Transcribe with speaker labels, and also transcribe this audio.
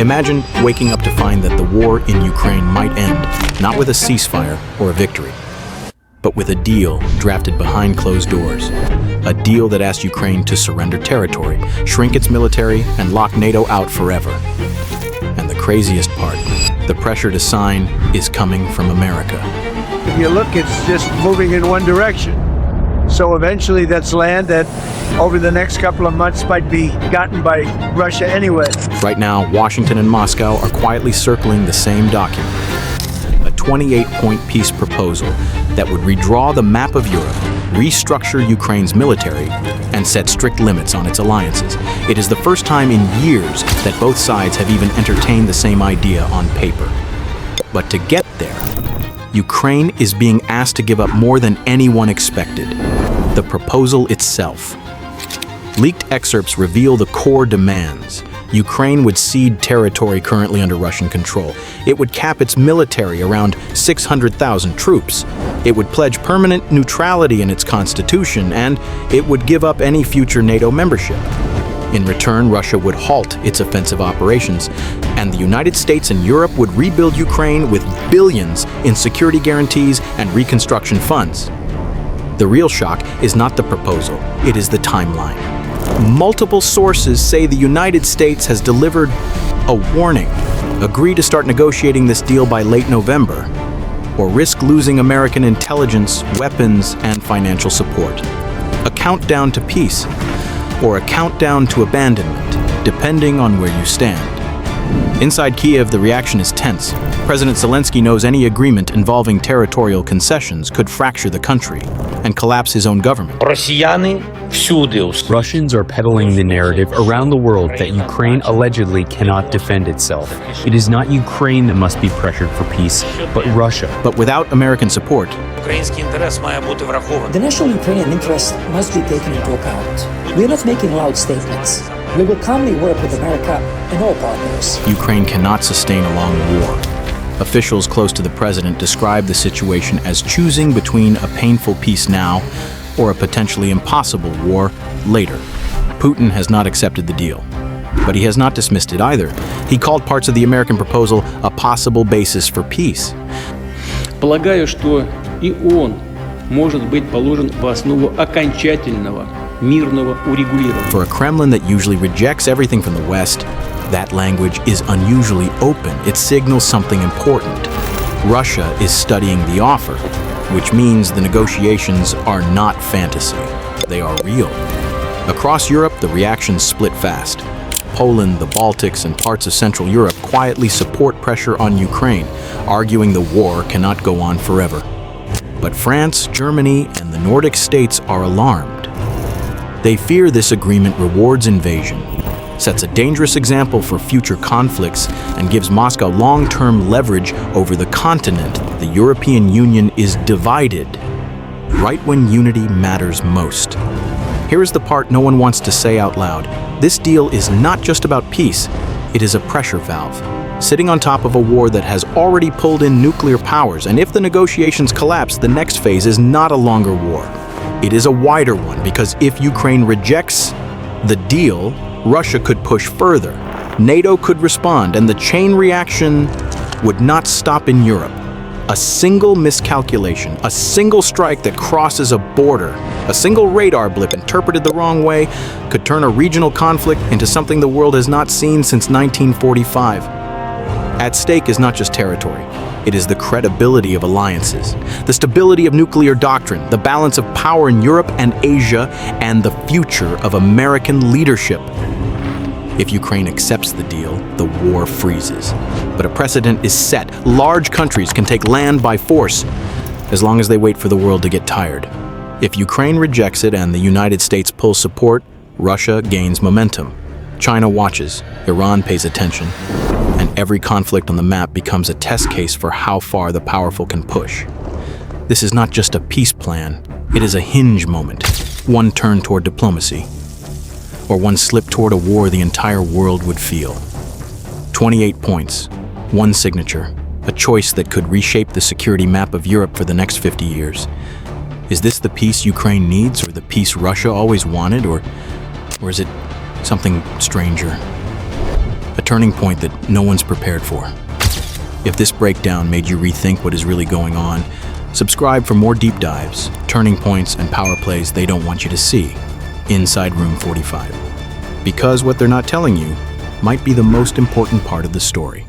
Speaker 1: Imagine waking up to find that the war in Ukraine might end, not with a ceasefire or a victory, but with a deal drafted behind closed doors. A deal that asked Ukraine to surrender territory, shrink its military, and lock NATO out forever. And the craziest part, the pressure to sign is coming from America.
Speaker 2: If you look, it's just moving in one direction. So eventually that's land that over the next couple of months might be gotten by Russia anyway.
Speaker 1: Right now, Washington and Moscow are quietly circling the same document. A 28-point peace proposal that would redraw the map of Europe, restructure Ukraine's military, and set strict limits on its alliances. It is the first time in years that both sides have even entertained the same idea on paper. But to get there, Ukraine is being asked to give up more than anyone expected: the proposal itself. Leaked excerpts reveal the core demands. Ukraine would cede territory currently under Russian control. It would cap its military around 600,000 troops. It would pledge permanent neutrality in its constitution, and it would give up any future NATO membership. In return, Russia would halt its offensive operations, and the United States and Europe would rebuild Ukraine with billions in security guarantees and reconstruction funds. The real shock is not the proposal, it is the timeline. Multiple sources say the United States has delivered a warning. Agree to start negotiating this deal by late November, or risk losing American intelligence, weapons, and financial support. A countdown to peace, or a countdown to abandonment, depending on where you stand. Inside Kiev, the reaction is tense. President Zelensky knows any agreement involving territorial concessions could fracture the country and collapse his own government.
Speaker 3: Russians are peddling the narrative around the world that Ukraine allegedly cannot defend itself. It is not Ukraine that must be pressured for peace, but Russia.
Speaker 1: But without American support,
Speaker 4: the national Ukrainian interest must be taken into account. We are not making loud statements. We will calmly work with America and all partners.
Speaker 1: Ukraine cannot sustain a long war. Officials close to the president describe the situation as choosing between a painful peace now or a potentially impossible war later. Putin has not accepted the deal, but he has not dismissed it either. He called parts of the American proposal a possible basis for peace.
Speaker 5: Полагаю, что и он может быть положен в основу окончательного мирного урегулирования.
Speaker 1: For a Kremlin that usually rejects everything from the West, that language is unusually open. It signals something important. Russia is studying the offer, which means the negotiations are not fantasy. They are real. Across Europe, the reactions split fast. Poland, the Baltics, and parts of Central Europe quietly support pressure on Ukraine, arguing the war cannot go on forever. But France, Germany, and the Nordic states are alarmed. They fear this agreement rewards invasion, sets a dangerous example for future conflicts, and gives Moscow long-term leverage over the continent. The European Union is divided right when unity matters most. Here is the part no one wants to say out loud. This deal is not just about peace, it is a pressure valve, sitting on top of a war that has already pulled in nuclear powers, and if the negotiations collapse, the next phase is not a longer war. It is a wider one, because if Ukraine rejects the deal, Russia could push further, NATO could respond, and the chain reaction would not stop in Europe. A single miscalculation, a single strike that crosses a border, a single radar blip interpreted the wrong way could turn a regional conflict into something the world has not seen since 1945. At stake is not just territory. It is the credibility of alliances, the stability of nuclear doctrine, the balance of power in Europe and Asia, and the future of American leadership. If Ukraine accepts the deal, the war freezes. But a precedent is set. Large countries can take land by force, as long as they wait for the world to get tired. If Ukraine rejects it and the United States pulls support, Russia gains momentum. China watches, Iran pays attention, and every conflict on the map becomes a test case for how far the powerful can push. This is not just a peace plan, it is a hinge moment, one turn toward diplomacy, or one slip toward a war the entire world would feel. 28 points, one signature, a choice that could reshape the security map of Europe for the next 50 years. Is this the peace Ukraine needs, or the peace Russia always wanted, or is it something stranger? a turning point that no one's prepared for. If this breakdown made you rethink what is really going on, subscribe for more deep dives, turning points, and power plays they don't want you to see inside Room 45. Because what they're not telling you might be the most important part of the story.